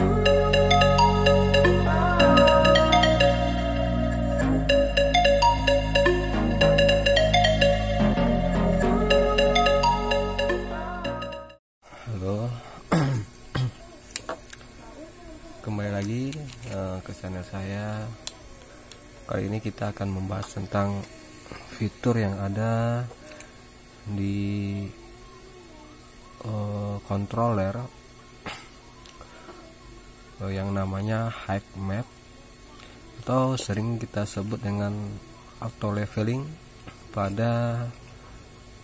Halo, kembali lagi ke channel saya. Kali ini kita akan membahas tentang fitur yang ada di controller yang namanya Hike Map, atau sering kita sebut dengan auto leveling pada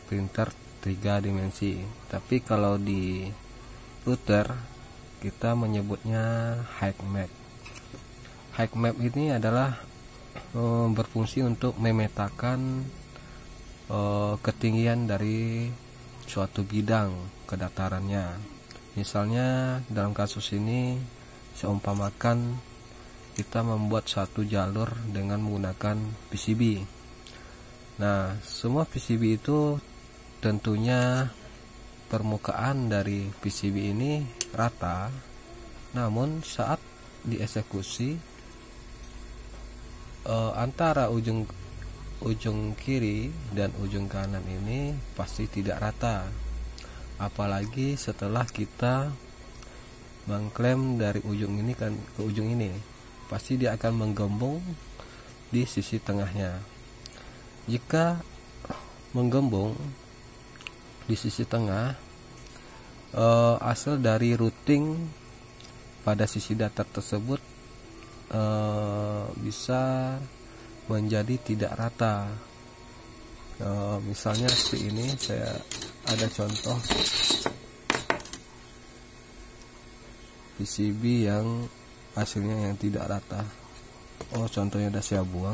printer 3 dimensi. Tapi kalau di router kita menyebutnya Hike Map. Hike Map ini adalah berfungsi untuk memetakan ketinggian dari suatu bidang kedatarannya. Misalnya dalam kasus ini seumpamakan kita membuat satu jalur dengan menggunakan PCB. Nah, semua PCB itu tentunya permukaan dari PCB ini rata, namun saat dieksekusi antara ujung kiri dan ujung kanan ini pasti tidak rata, apalagi setelah kita mengklaim dari ujung ini ke ujung ini, pasti dia akan menggembung di sisi tengahnya. Jika menggembung di sisi tengah, asal dari routing pada sisi datar tersebut bisa menjadi tidak rata. Misalnya seperti ini, saya ada contoh PCB yang hasilnya yang tidak rata. Contohnya udah saya buang.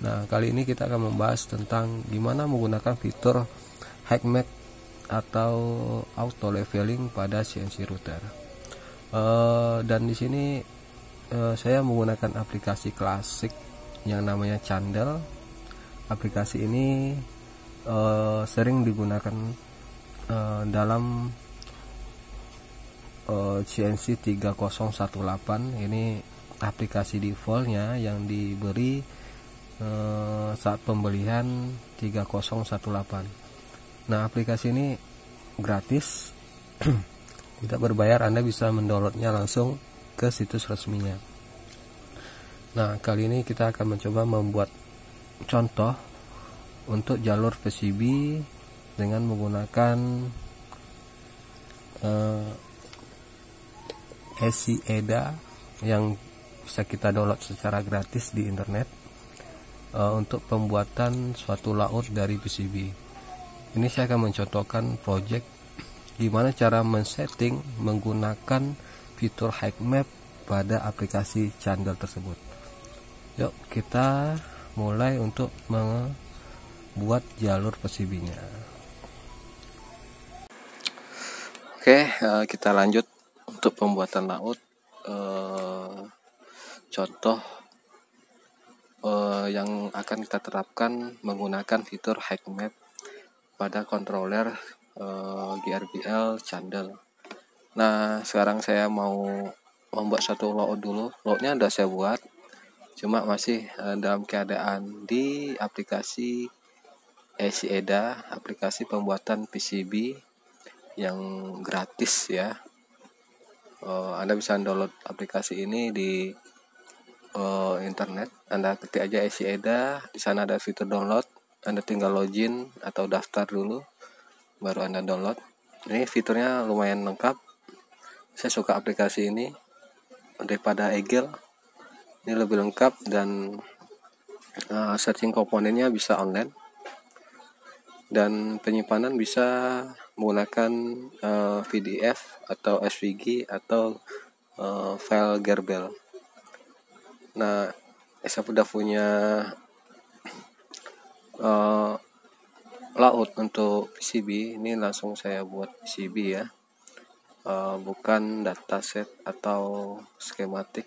Nah, kali ini kita akan membahas tentang gimana menggunakan fitur Hike Map atau auto leveling pada CNC router. Dan di sini saya menggunakan aplikasi klasik yang namanya Candle. Aplikasi ini sering digunakan dalam CNC 3018. Ini aplikasi defaultnya yang diberi saat pembelian 3018. Nah, aplikasi ini gratis, tidak berbayar. Anda bisa mendownloadnya langsung ke situs resminya. Nah, kali ini kita akan mencoba membuat contoh untuk jalur PCB dengan menggunakan ECEDA yang bisa kita download secara gratis di internet untuk pembuatan suatu layout dari PCB. Ini saya akan mencontohkan project gimana cara men-setting menggunakan fitur Hike Map pada aplikasi Candle tersebut. Yuk kita mulai untuk membuat jalur PCB-nya. Oke, kita lanjut untuk pembuatan layout. Contoh yang akan kita terapkan menggunakan fitur Hike Map pada controller GRBL Candle. Nah, sekarang saya mau membuat satu layout dulu. Layoutnya udah saya buat, cuma masih dalam keadaan di aplikasi ECEDA, aplikasi pembuatan PCB yang gratis ya. Anda bisa download aplikasi ini di internet. Anda ketik aja ECEDA, di sana ada fitur download. Anda tinggal login atau daftar dulu, baru Anda download. Ini fiturnya lumayan lengkap. Saya suka aplikasi ini daripada Eagle. Ini lebih lengkap dan searching komponennya bisa online, dan penyimpanan bisa menggunakan PDF atau SVG atau file Gerbel. Nah, saya sudah punya layout untuk PCB. Ini langsung saya buat PCB ya, bukan dataset atau skematik.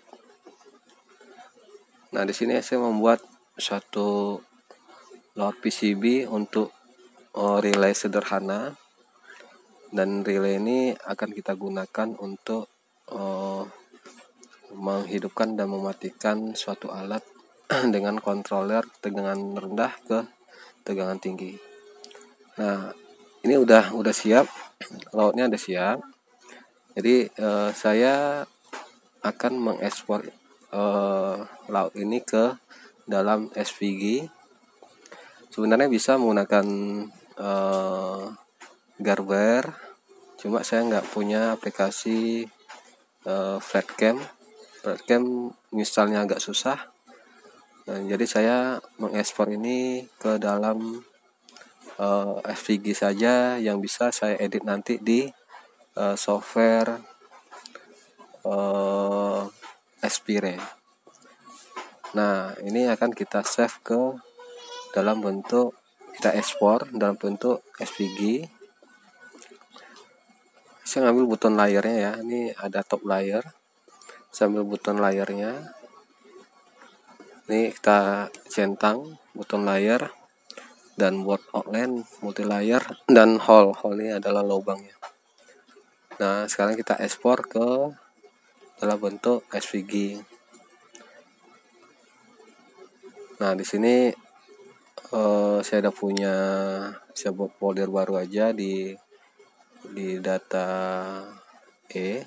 Nah, di sini saya membuat satu layout PCB untuk relay sederhana dan relay ini akan kita gunakan untuk menghidupkan dan mematikan suatu alat dengan controller tegangan rendah ke tegangan tinggi. Nah, ini udah siap, lautnya udah siap. Jadi saya akan mengekspor laut ini ke dalam SVG. Sebenarnya bisa menggunakan Garber, cuma saya nggak punya aplikasi Flatcam misalnya agak susah. Nah, jadi saya mengekspor ini ke dalam SVG saja yang bisa saya edit nanti di software Aspire. Nah, ini akan kita save ke dalam bentuk, kita ekspor dalam bentuk SVG. Saya ngambil button layernya ya, ini ada top layer. Saya ambil button layernya. Ini kita centang button layer dan word outline multi layer dan hole ini adalah lubangnya. Nah, sekarang kita ekspor ke dalam bentuk SVG. Nah, di sini saya udah punya, saya buat folder baru aja di data kita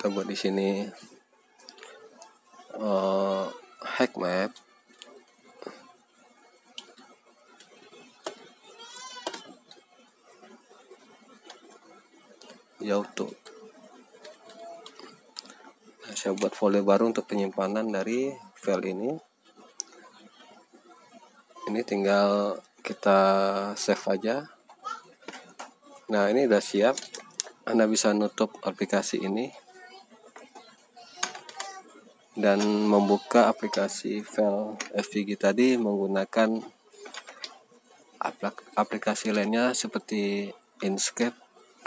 buat di sini hack map. Yautu. Nah, saya buat folder baru untuk penyimpanan dari file ini. Ini tinggal kita save aja. Nah, ini udah siap. Anda bisa nutup aplikasi ini dan membuka aplikasi file SVG tadi menggunakan aplikasi lainnya seperti Inkscape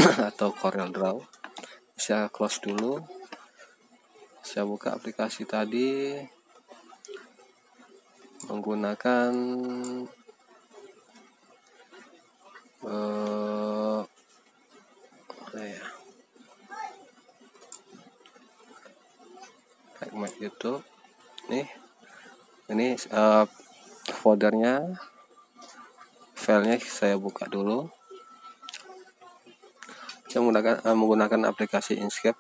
atau CorelDRAW. Saya close dulu. Saya buka aplikasi tadi menggunakan YouTube. Ini foldernya, filenya saya buka dulu. Saya menggunakan aplikasi Inkscape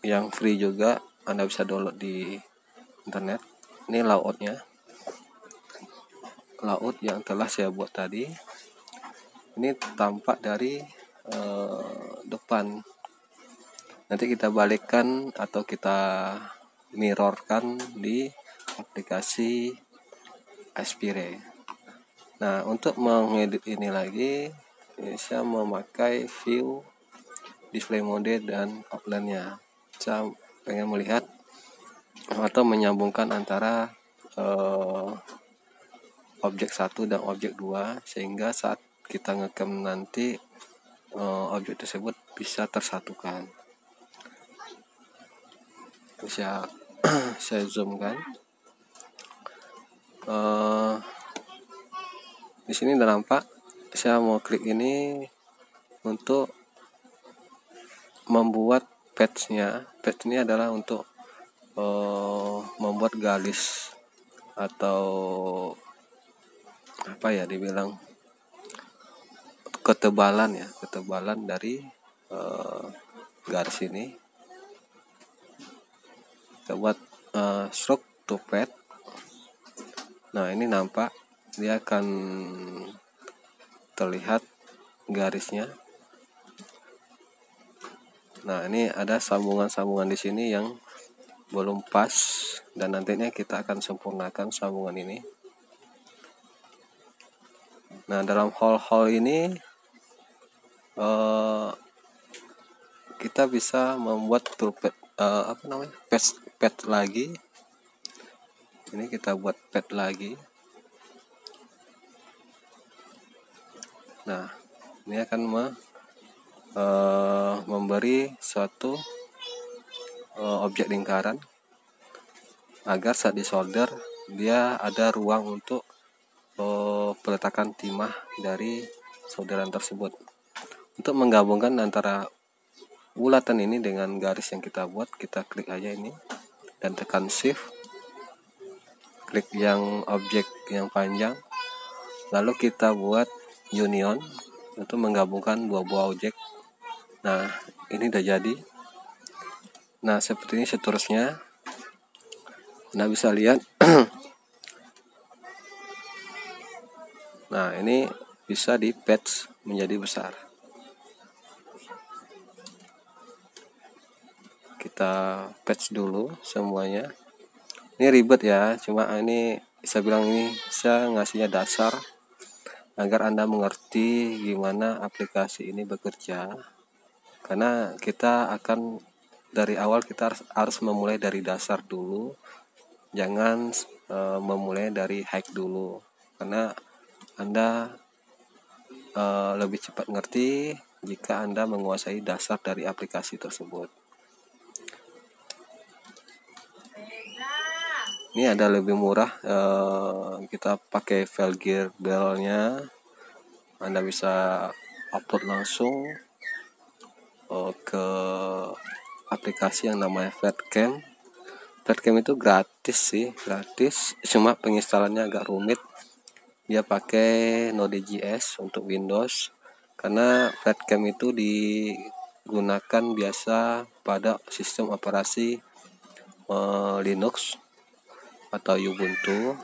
yang free juga, Anda bisa download di internet. Ini layoutnya, layout yang telah saya buat tadi. Ini tampak dari depan. Nanti kita balikkan atau kita mirrorkan di aplikasi Aspire. Nah, untuk mengedit ini lagi, saya memakai view, display mode, dan outline-nya. Saya pengen melihat atau menyambungkan antara objek 1 dan objek 2 sehingga saat kita ngecam nanti objek tersebut bisa tersatukan. Bisa saya zoom kan. Di sini udah nampak. Saya mau klik ini untuk membuat patch-nya. Patch ini adalah untuk membuat garis atau apa ya dibilang ketebalan dari garis ini. Kita buat stroke to pad. Nah, ini nampak dia akan terlihat garisnya. Nah, ini ada sambungan-sambungan di sini yang belum pas dan nantinya kita akan sempurnakan sambungan ini. Nah, dalam hole ini kita bisa membuat toolpad pad lagi. Ini kita buat pad lagi. Nah, ini akan memberi suatu objek lingkaran agar saat disolder dia ada ruang untuk peletakan timah dari solderan tersebut. Untuk menggabungkan antara bulatan ini dengan garis yang kita buat, kita klik aja ini dan tekan shift, klik yang objek yang panjang, lalu kita buat union untuk menggabungkan dua buah objek. Nah, ini udah jadi. Nah, seperti ini seterusnya. Anda bisa lihat. Nah, ini bisa di patch menjadi besar. Kita patch dulu semuanya. Ini ribet ya, cuma ini saya bilang ini saya ngasihnya dasar agar Anda mengerti gimana aplikasi ini bekerja. Karena kita akan dari awal kita harus memulai dari dasar dulu. Jangan memulai dari hack dulu. Karena Anda lebih cepat ngerti jika Anda menguasai dasar dari aplikasi tersebut. Ini ada lebih murah, kita pakai file gearbell-nya. Anda bisa upload langsung ke aplikasi yang namanya Fatcam. Fatcam itu gratis sih, gratis. Cuma penginstalannya agak rumit. Dia pakai Node.js untuk Windows. Karena Fatcam itu digunakan biasa pada sistem operasi Linux atau Ubuntu.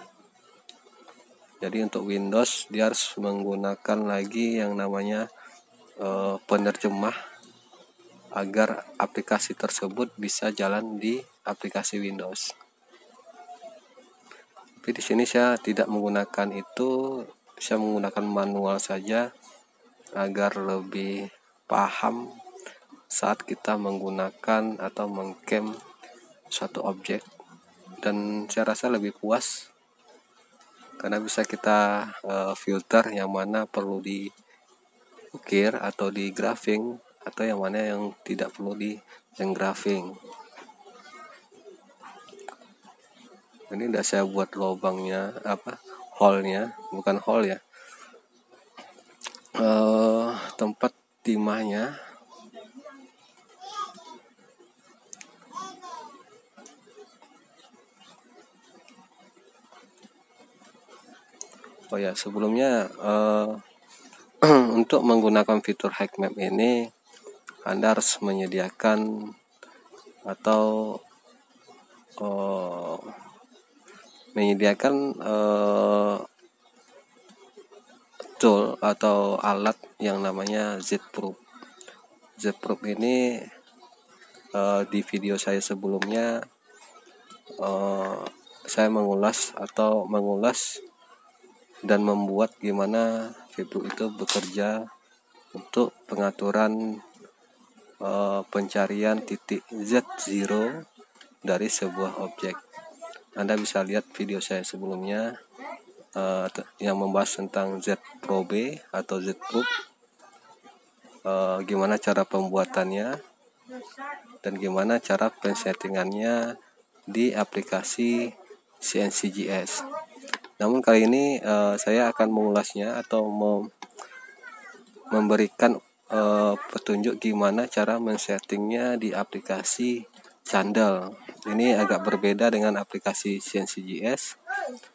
Jadi untuk Windows dia harus menggunakan lagi yang namanya penerjemah agar aplikasi tersebut bisa jalan di aplikasi Windows. Tapi di sini saya tidak menggunakan itu, saya menggunakan manual saja agar lebih paham saat kita menggunakan atau mengcam suatu objek, dan saya rasa lebih puas karena bisa kita filter yang mana perlu diukir atau di grafing, atau yang mana yang tidak perlu di engrafing. Ini udah saya buat lubangnya, hole-nya, bukan hole ya, tempat timahnya. Oh ya, sebelumnya untuk menggunakan fitur hack map ini Anda harus menyediakan atau tool atau alat yang namanya ZProof. ZProof ini di video saya sebelumnya saya mengulas dan membuat gimana fitur itu bekerja untuk pengaturan pencarian titik Z0 dari sebuah objek. Anda bisa lihat video saya sebelumnya yang membahas tentang ZProbe atau ZProof, gimana cara pembuatannya dan gimana cara pensettingannya di aplikasi CNCJS. Namun kali ini saya akan mengulasnya atau memberikan petunjuk gimana cara men-settingnya di aplikasi Candle. Ini agak berbeda dengan aplikasi CNCJS,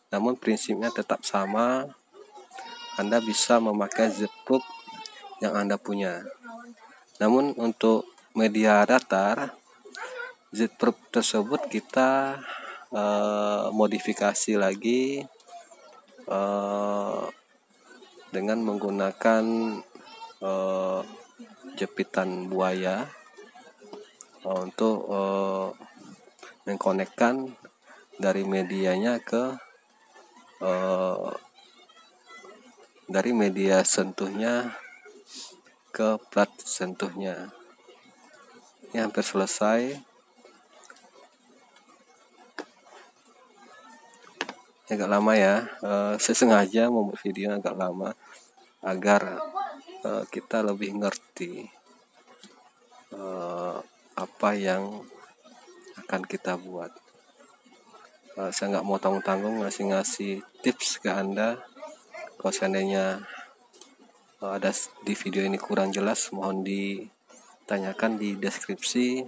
namun prinsipnya tetap sama. Anda bisa memakai ZProof yang Anda punya. Namun untuk media datar, ZProof tersebut kita modifikasi lagi dengan menggunakan jepitan buaya untuk mengkonekkan dari medianya ke dari media sentuhnya ke plat sentuhnya. Ini hampir selesai. Agak lama ya, saya sengaja membuat video agak lama agar kita lebih ngerti apa yang akan kita buat. Saya nggak mau tanggung-tanggung ngasih tips ke Anda Kalau seandainya ada di video ini kurang jelas, mohon ditanyakan di deskripsi.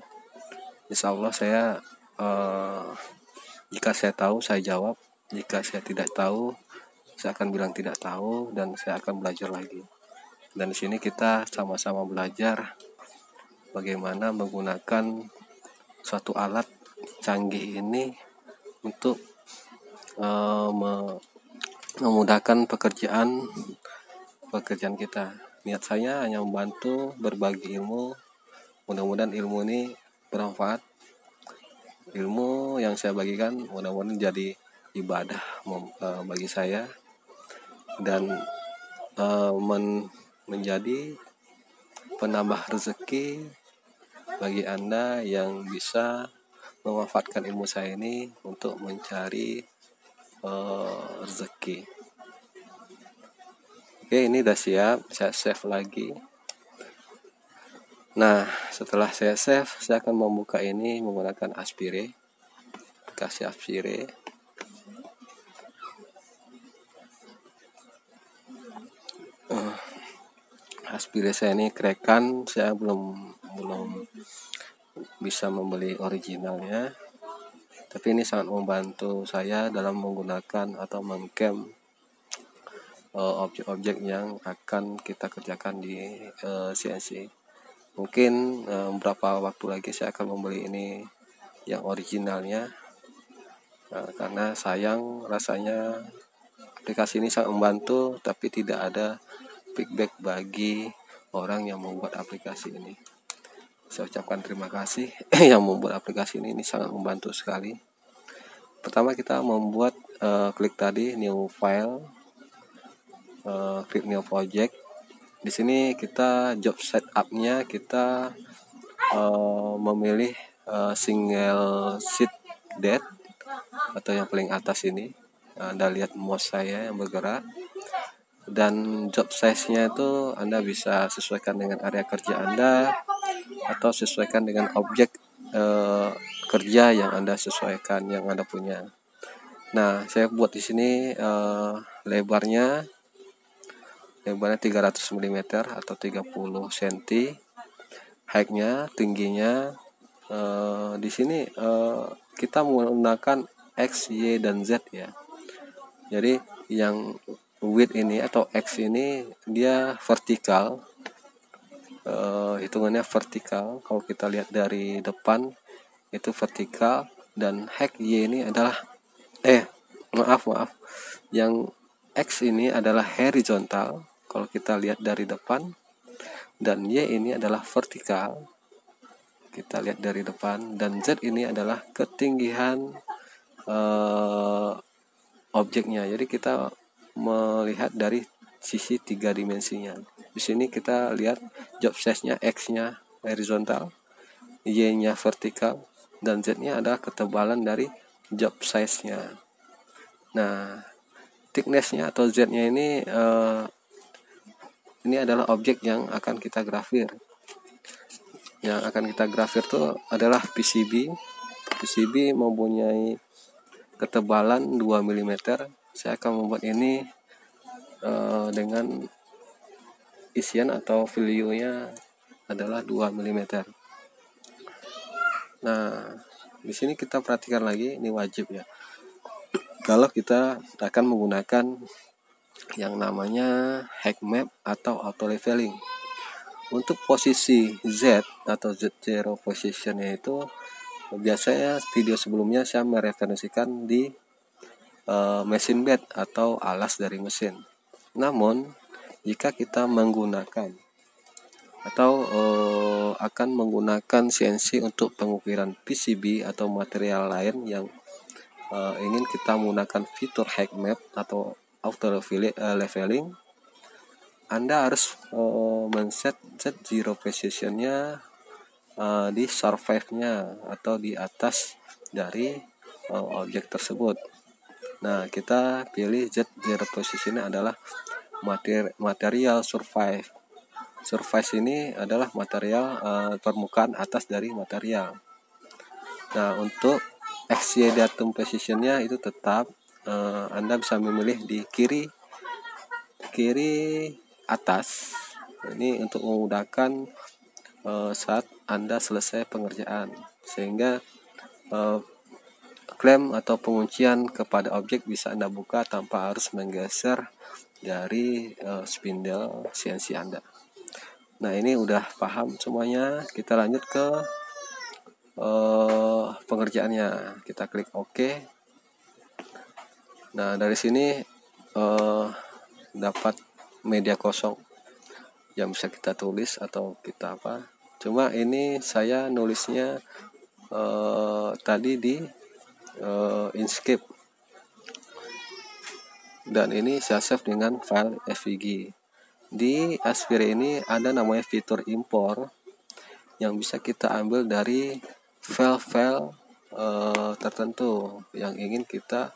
Insya Allah saya jika saya tahu saya jawab, jika saya tidak tahu saya akan bilang tidak tahu dan saya akan belajar lagi. Dan di sini kita sama-sama belajar bagaimana menggunakan suatu alat canggih ini untuk memudahkan pekerjaan kita. Niat saya hanya membantu, berbagi ilmu. Mudah-mudahan ilmu ini bermanfaat. Ilmu yang saya bagikan mudah-mudahan jadi ibadah bagi saya dan menjadi penambah rezeki bagi Anda yang bisa memanfaatkan ilmu saya ini untuk mencari rezeki. Oke, ini udah siap, saya save lagi. Nah, setelah saya save, saya akan membuka ini menggunakan Aspire, aplikasi Aspire. Aspire saya ini kerekan, saya belum bisa membeli originalnya, tapi ini sangat membantu saya dalam menggunakan atau mengcam objek-objek yang akan kita kerjakan di CNC. Mungkin beberapa waktu lagi saya akan membeli ini yang originalnya, karena sayang rasanya aplikasi ini sangat membantu tapi tidak ada feedback bagi orang yang membuat aplikasi ini. Saya ucapkan terima kasih yang membuat aplikasi ini sangat membantu sekali. Pertama kita membuat klik tadi new file, klik new project. Di sini kita job setup-nya kita memilih single sheet date atau yang paling atas ini. Anda lihat mouse saya yang bergerak, dan job size-nya itu Anda bisa sesuaikan dengan area kerja Anda atau sesuaikan dengan objek kerja yang Anda sesuaikan, yang Anda punya. Nah, saya buat di sini lebarnya 300 mm atau 30 cm. Height-nya, tingginya di sini kita menggunakan X, Y, dan Z ya. Jadi yang width ini atau X ini dia vertikal, hitungannya vertikal. Kalau kita lihat dari depan itu vertikal, dan height Y ini adalah maaf yang X ini adalah horizontal kalau kita lihat dari depan, dan Y ini adalah vertikal kita lihat dari depan, dan Z ini adalah ketinggian objeknya. Jadi kita melihat dari sisi 3 dimensinya. Di sini kita lihat job size-nya, X-nya horizontal, Y-nya vertikal, dan Z-nya adalah ketebalan dari job size-nya. Nah, thickness-nya atau Z-nya ini adalah objek yang akan kita grafir. Yang akan kita grafir itu adalah PCB. PCB mempunyai ketebalan 2 mm. Saya akan membuat ini dengan isian atau value-nya adalah 2 mm. Nah, di sini kita perhatikan lagi, ini wajib ya. Kalau kita akan menggunakan yang namanya hack map atau auto leveling. Untuk posisi Z atau Z0 positionnya itu biasanya video sebelumnya saya mereferensikan di mesin bed atau alas dari mesin. Namun jika kita menggunakan atau akan menggunakan CNC untuk pengukiran PCB atau material lain yang ingin kita menggunakan fitur hack map atau auto leveling, Anda harus men-set Z0 positionnya di surface-nya atau di atas dari objek tersebut. Nah, kita pilih Z0 positionnya adalah material surface. Surface ini adalah material permukaan atas dari material. Nah, untuk XY datum positionnya itu tetap Anda bisa memilih di kiri kiri atas. Ini untuk memudahkan saat Anda selesai pengerjaan, sehingga klaim atau penguncian kepada objek bisa Anda buka tanpa harus menggeser dari spindle CNC Anda. Nah, ini udah paham semuanya. Kita lanjut ke pengerjaannya. Kita klik OK. Nah, dari sini dapat media kosong yang bisa kita tulis atau kita apa. Cuma ini saya nulisnya tadi di Inkscape, dan ini saya save dengan file SVG. Di Aspire ini ada namanya fitur import yang bisa kita ambil dari file-file tertentu yang ingin kita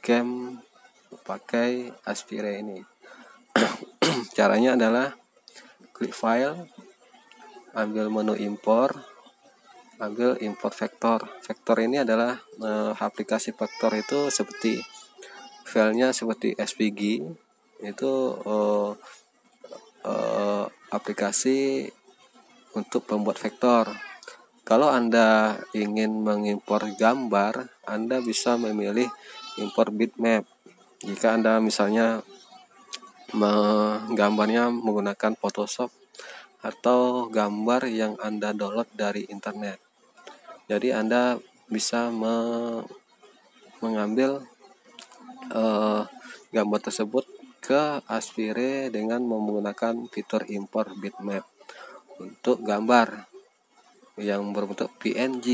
cam pakai Aspire ini. Caranya adalah klik file, ambil menu import, ambil import vektor. Vektor ini adalah aplikasi vektor itu seperti filenya seperti SVG, itu aplikasi untuk pembuat vektor. Kalau Anda ingin mengimpor gambar, Anda bisa memilih import bitmap. Jika Anda misalnya menggambarnya menggunakan Photoshop atau gambar yang Anda download dari internet. Jadi Anda bisa mengambil gambar tersebut ke Aspire dengan menggunakan fitur import bitmap untuk gambar yang berbentuk PNG,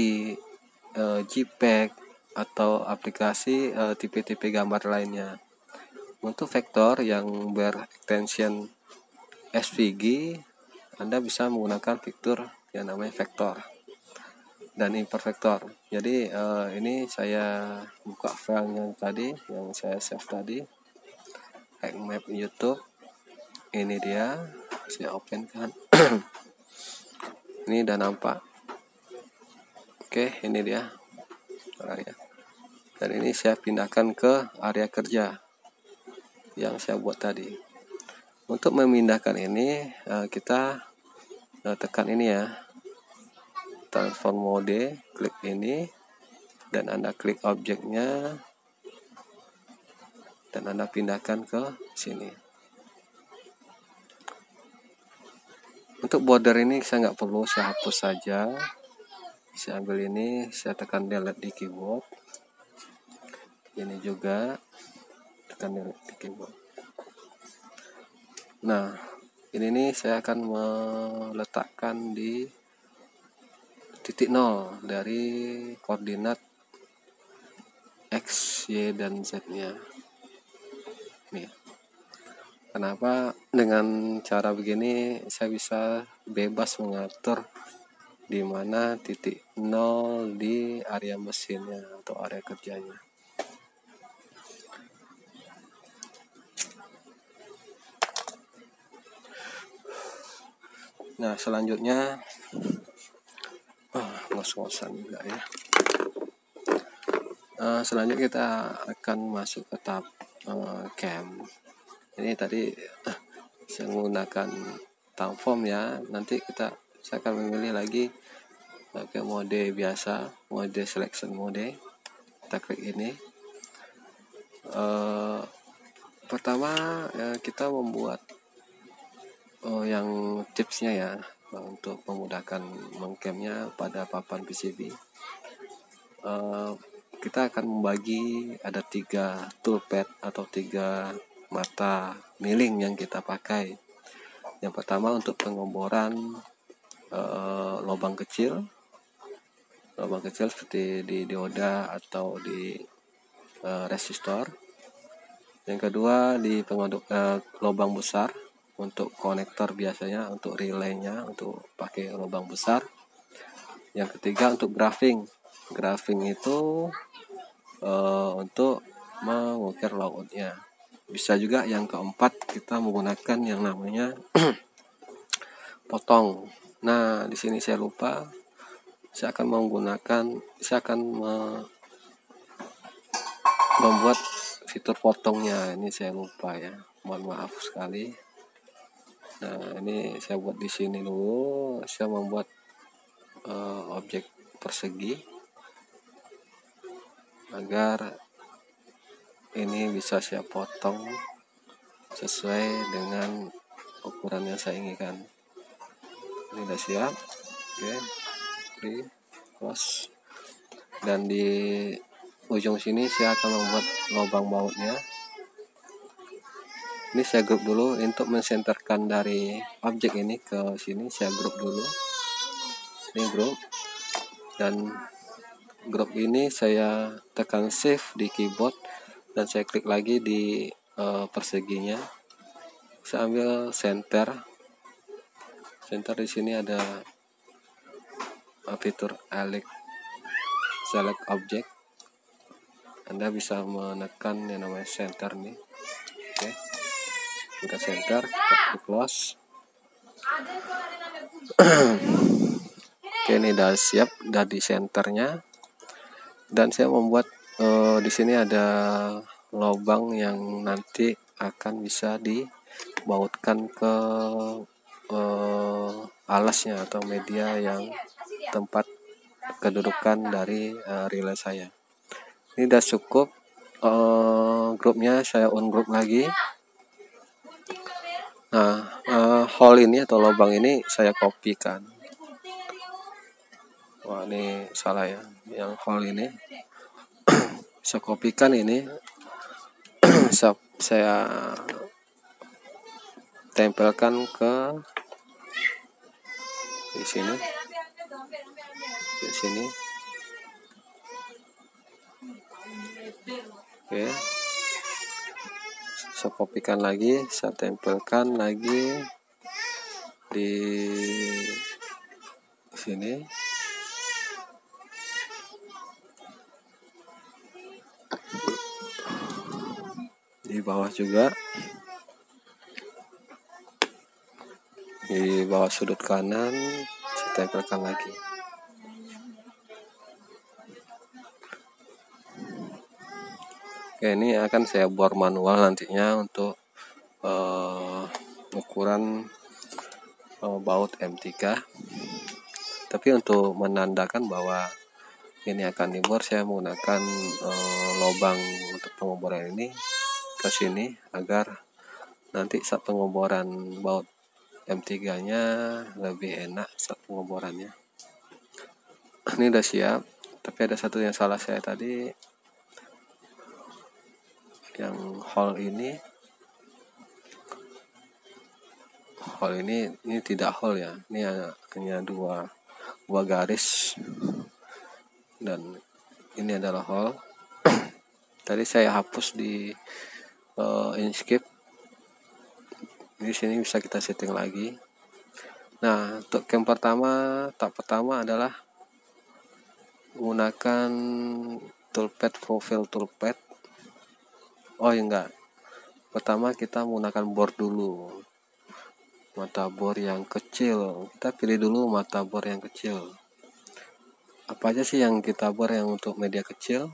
JPEG, atau aplikasi tipe-tipe gambar lainnya. Untuk vektor yang berextension SVG, Anda bisa menggunakan fitur yang namanya vektor dan import vektor. Jadi ini saya buka filenya tadi yang saya save tadi, Hackmap YouTube. Ini dia, saya open kan. Ini udah nampak. Oke, ini dia area. Dan ini saya pindahkan ke area kerja yang saya buat tadi. Untuk memindahkan ini kita tekan ini ya, transform mode, klik ini, dan Anda klik objeknya dan Anda pindahkan ke sini. Untuk border ini saya nggak perlu, saya hapus saja. Saya ambil ini, saya tekan delete di keyboard. Ini juga tekan delete di keyboard. Nah, ini nih saya akan meletakkan di titik 0 dari koordinat X, Y, dan Z-nya. Nih. Kenapa dengan cara begini saya bisa bebas mengatur di mana titik 0 di area mesinnya atau area kerjanya. Nah, selanjutnya ngos-ngosan juga ya. Selanjutnya kita akan masuk ke tab cam. Ini tadi saya menggunakan transform ya. Nanti saya akan memilih lagi ke mode biasa, mode selection mode. Kita klik ini. Pertama kita membuat yang tipsnya ya, untuk memudahkan mengcamnya pada papan PCB. Kita akan membagi ada 3 toolpad atau 3 mata milling yang kita pakai. Yang pertama untuk pengeboran lubang kecil seperti di dioda atau di resistor. Yang kedua di pengaduk lubang besar untuk konektor, biasanya untuk relaynya untuk pakai lubang besar. Yang ketiga untuk grafing itu untuk mengukir layoutnya. Bisa juga yang keempat kita menggunakan yang namanya potong. Nah, di sini saya lupa. Saya akan membuat fitur potongnya. Ini saya lupa ya, mohon maaf sekali. Nah, ini saya buat di sini dulu. Saya membuat objek persegi agar ini bisa saya potong sesuai dengan ukuran yang saya inginkan. Ini sudah siap. Oke, di close. Dan di ujung sini saya akan membuat lubang bautnya. Ini saya grup dulu untuk mensenterkan dari objek ini ke sini. Saya grup dulu. Ini grup, dan grup ini saya tekan shift di keyboard dan saya klik lagi di perseginya. Saya ambil center. Center di sini ada fitur select object. Anda bisa menekan yang namanya center nih. Oke. Udah center, kita close. Oke, ini udah siap, udah di senternya. Dan saya membuat di sini ada lubang yang nanti akan bisa dibautkan ke alasnya atau media yang tempat kedudukan dari relay saya. Ini udah cukup. Grupnya saya on group lagi. Nah, hole ini atau lubang ini saya kopikan. Wah, ini salah ya. Yang hole ini saya kopikan ini. Saya tempelkan ke di sini. Di sini. Oke. Saya kopikan lagi, saya tempelkan lagi di sini. Di bawah juga. Di bawah sudut kanan saya tempelkan lagi. Oke, ini akan saya bor manual nantinya untuk ukuran baut M3. Tapi untuk menandakan bahwa ini akan dibor, saya menggunakan lubang untuk pengeboran ini ke sini agar nanti saat pengeboran baut M3-nya lebih enak saat pengeborannya. Ini udah siap, tapi ada satu yang salah saya tadi. Yang hole ini tidak hole ya. Ini hanya dua garis, dan ini adalah hole. Tadi saya hapus di Inkscape. Di sini bisa kita setting lagi. Nah, untuk tahap pertama adalah menggunakan toolpad, profile toolpad. Oh ya, enggak. Pertama kita menggunakan bor dulu. Mata bor yang kecil. Kita pilih dulu mata bor yang kecil. Apa aja sih yang kita bor yang untuk media kecil?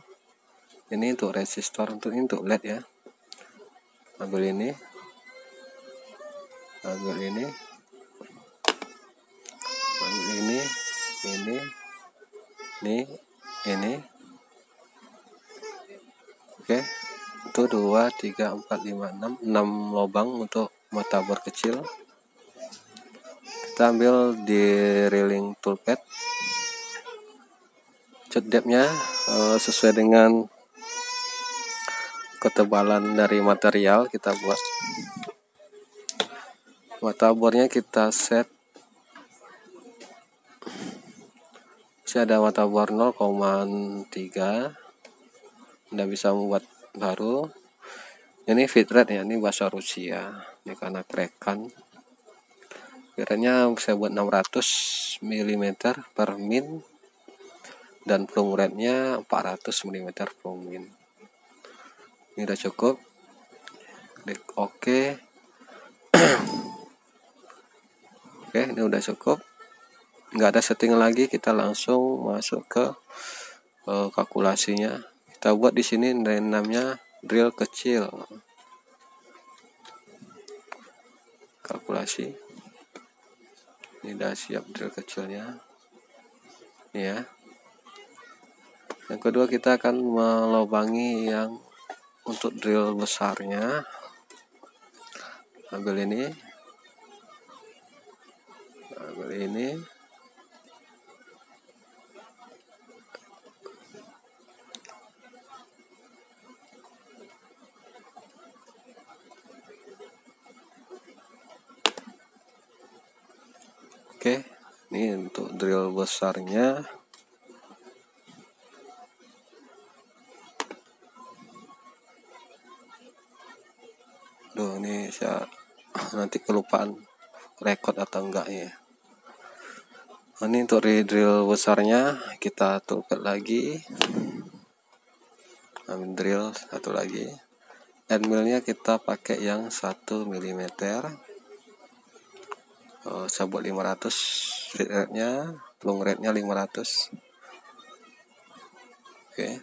Ini untuk resistor, untuk LED ya. Ambil ini. Ambil ini. Oke. Itu 2, 3, 4, 5, 6 lubang untuk mata bor kecil. Kita ambil di drilling toolpad. Cut depth-nya sesuai dengan ketebalan dari material kita buat. Mata bornya kita set. Saya ada mata bor 0,3. Anda bisa membuat baru. Ini bitrate ya, ini bahasa Rusia. Ini karena kerekan. Bitrate-nya saya buat 600 mm per min. Dan plung rate-nya 400 mm per min. Ini udah cukup. Klik OK. Oke, ini udah cukup. Nggak ada setting lagi, kita langsung masuk ke kalkulasinya. Kita buat di sini namanya drill kecil, kalkulasi. Ini udah siap drill kecilnya ya. Yang kedua kita akan melubangi yang untuk drill besarnya. Ambil ini, oke, ini untuk drill besarnya. Ini saya nanti kelupaan record atau enggak ya. Ini untuk drill besarnya kita toolpad lagi, ambil drill satu lagi. End millnya kita pakai yang 1 mm. Saya buat 500, feed rate-nya, long rate-nya 500. Oke.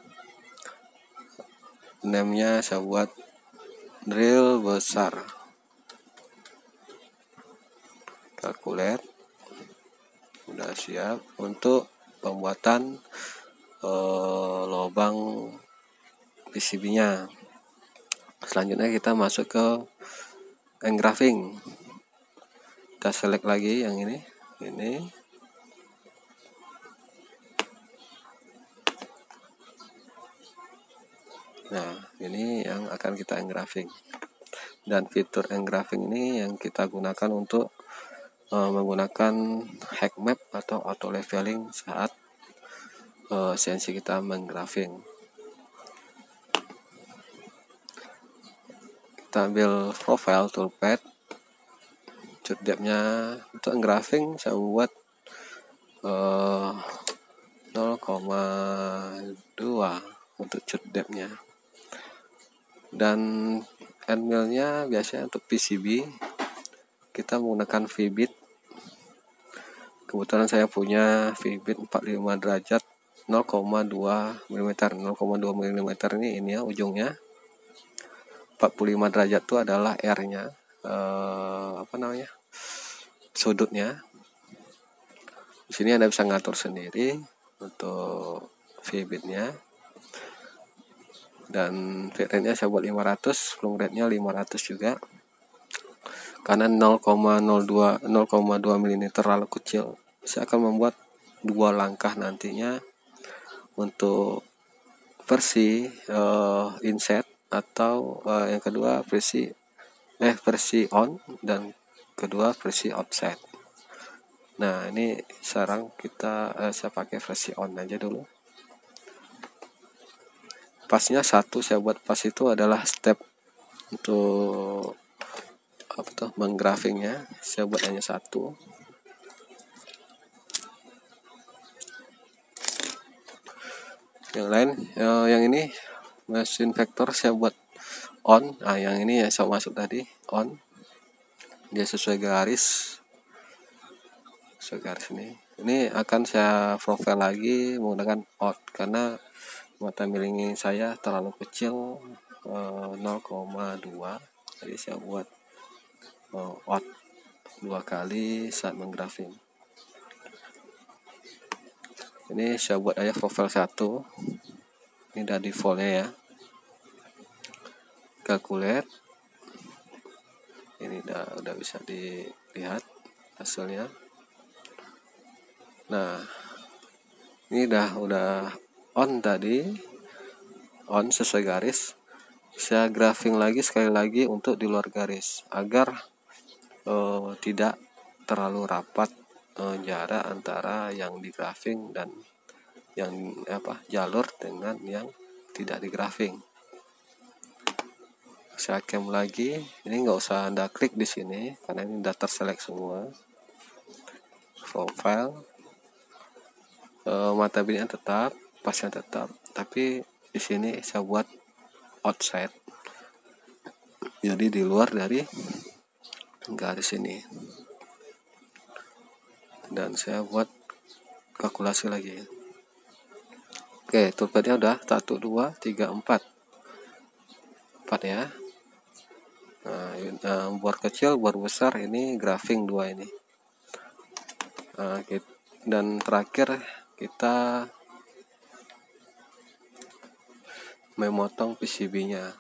Name-nya saya buat drill besar. Calculate. Udah siap untuk pembuatan lubang PCB-nya. Selanjutnya kita masuk ke engraving. Kita select lagi yang ini. Nah, ini yang akan kita engraving. Dan fitur engraving ini yang kita gunakan untuk menggunakan hack map atau auto leveling saat CNC kita menggrafing. Kita ambil profile toolpad, cut depth-nya untuk engraving saya buat 0,2 untuk cut depth-nya. Dan end mill-nya biasanya untuk PCB kita menggunakan V-bit. Kebetulan saya punya V-bit 45 derajat 0,2 mm. 0,2 mm ini ya ujungnya. 45 derajat itu adalah R-nya, sudutnya. Di sini Anda bisa ngatur sendiri untuk V-bitnya. Dan feed rate-nya saya buat 500, long rate-nya 500 juga. Karena 0,2 mm terlalu kecil, saya akan membuat 2 langkah nantinya untuk versi inset atau yang kedua versi on dan kedua versi offset. Nah, ini sekarang saya pakai versi on aja dulu. Pasnya 1 saya buat, pas itu adalah step untuk menggrafingnya, saya buat hanya 1. Yang lain, yang ini mesin vektor saya buat on. Nah, yang ini ya saya masuk tadi on, dia sesuai garis ini akan saya profile lagi menggunakan out karena mata miring saya terlalu kecil, 0,2, jadi saya buat out 2 kali saat menggrafing. Ini saya buat aja profile 1. Ini udah defaultnya ya. Calculate. Ini udah bisa dilihat hasilnya. Nah, ini udah on tadi, on sesuai garis. Saya grafing lagi sekali lagi untuk di luar garis agar tidak terlalu rapat jarak antara yang di grafing dan yang jalur dengan yang tidak di grafing. Saya cam lagi, ini nggak usah Anda klik di sini karena ini udah terselect semua. Profile, mata bininya tetap, pasnya tetap, tapi di sini saya buat outside, jadi di luar dari garis ini. Dan saya buat kalkulasi lagi. Oke, toolpadnya udah 1, 2, 3, 4. 4 ya. Bor kecil, bor besar, ini grafing 2 ini. Dan terakhir kita memotong PCB-nya.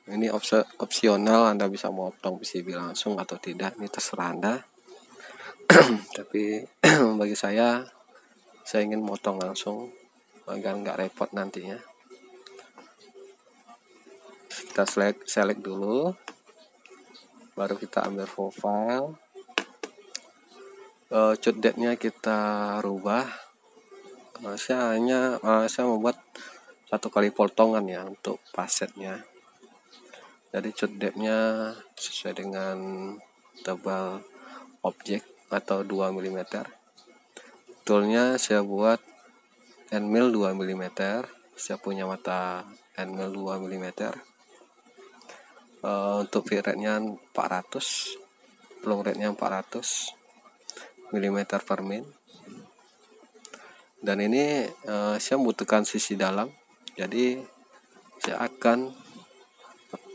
Ini opsional, Anda bisa motong PCB langsung atau tidak, ini terserah Anda. Tapi bagi saya ingin motong langsung agar nggak repot nantinya. Kita select dulu, baru kita ambil profile. Cut date-nya kita rubah. Saya membuat 1 kali potongan ya untuk pasetnya. Jadi cut depth-nya sesuai dengan tebal objek atau 2 mm. Toolnya saya buat end mill 2 mm. Saya punya mata end mill 2 mm. Untuk fit rate-nya 400, plung rate-nya 400 mm per min. Dan ini saya membutuhkan sisi dalam, jadi saya akan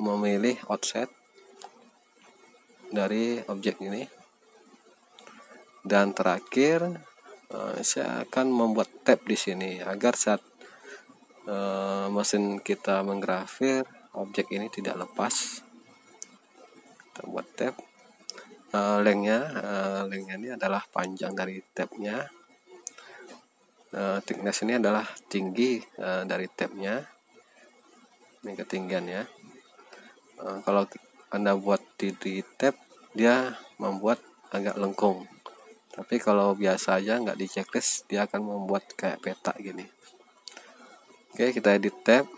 memilih offset dari objek ini. Dan terakhir saya akan membuat tab di sini agar saat mesin kita menggrafir objek ini tidak lepas. Kita buat tab. Lengthnya ini adalah panjang dari tabnya. Thickness ini adalah tinggi dari tabnya. Ini ketinggian ya. Kalau Anda buat di tab, dia membuat agak lengkung. Tapi kalau biasa aja nggak di checklist, dia akan membuat kayak peta gini. Oke, kita edit tab.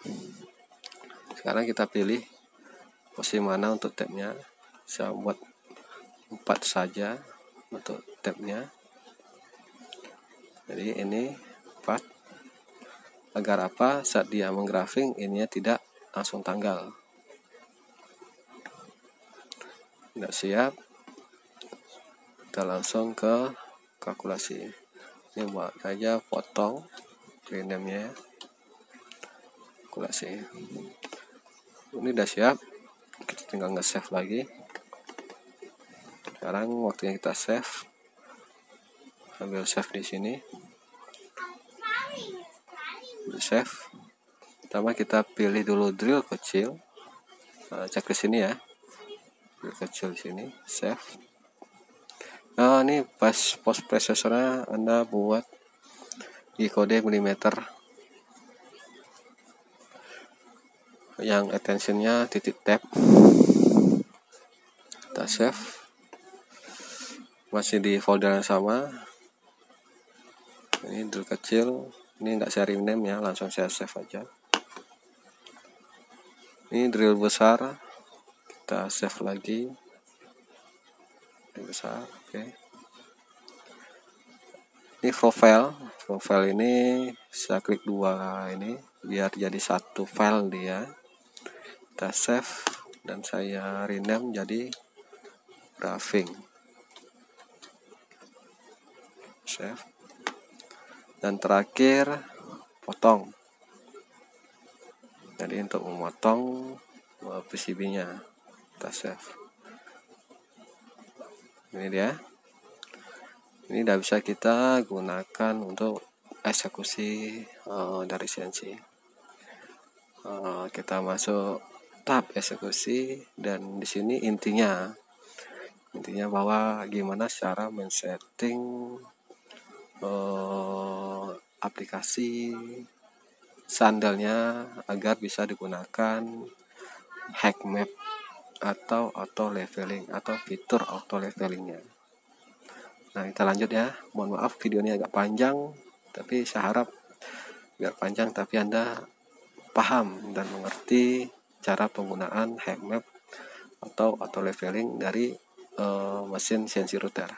Sekarang kita pilih posisi mana untuk tabnya. Saya buat 4 saja untuk tabnya. Jadi ini 4. Agar apa? Saat dia menggrafing, ininya tidak langsung tanggal. Tidak siap, kita langsung ke kalkulasi. Ini buat aja potong rename-nya, kalkulasi. Ini udah siap, kita tinggal nge-save lagi. Sekarang waktunya kita save. Ambil save di sini. Save. Pertama kita pilih dulu drill kecil. Cek di sini ya. Drill kecil di sini, save. Nah, ini pas post processornya Anda buat di kode milimeter. Yang attention-nya titik tab. Kita save. Masih di folder yang sama. Ini drill kecil. Ini enggak saya rename ya, langsung saya save aja. Ini drill besar. Kita save lagi. Drill besar, oke. Ini profile ini saya klik 2 ini biar jadi 1 file dia. Kita save dan saya rename jadi grafing. Save. Dan terakhir potong. Jadi untuk memotong PCB-nya kita save. Ini dia. Ini udah bisa kita gunakan untuk eksekusi dari CNC. Kita masuk tab eksekusi, dan di sini intinya bahwa gimana cara men-setting aplikasi sandalnya agar bisa digunakan hack map atau auto leveling atau fitur auto levelingnya. Nah, kita lanjut ya. Mohon maaf videonya agak panjang, tapi saya harap biar panjang tapi Anda paham dan mengerti cara penggunaan hack map atau auto leveling dari mesin CNC router.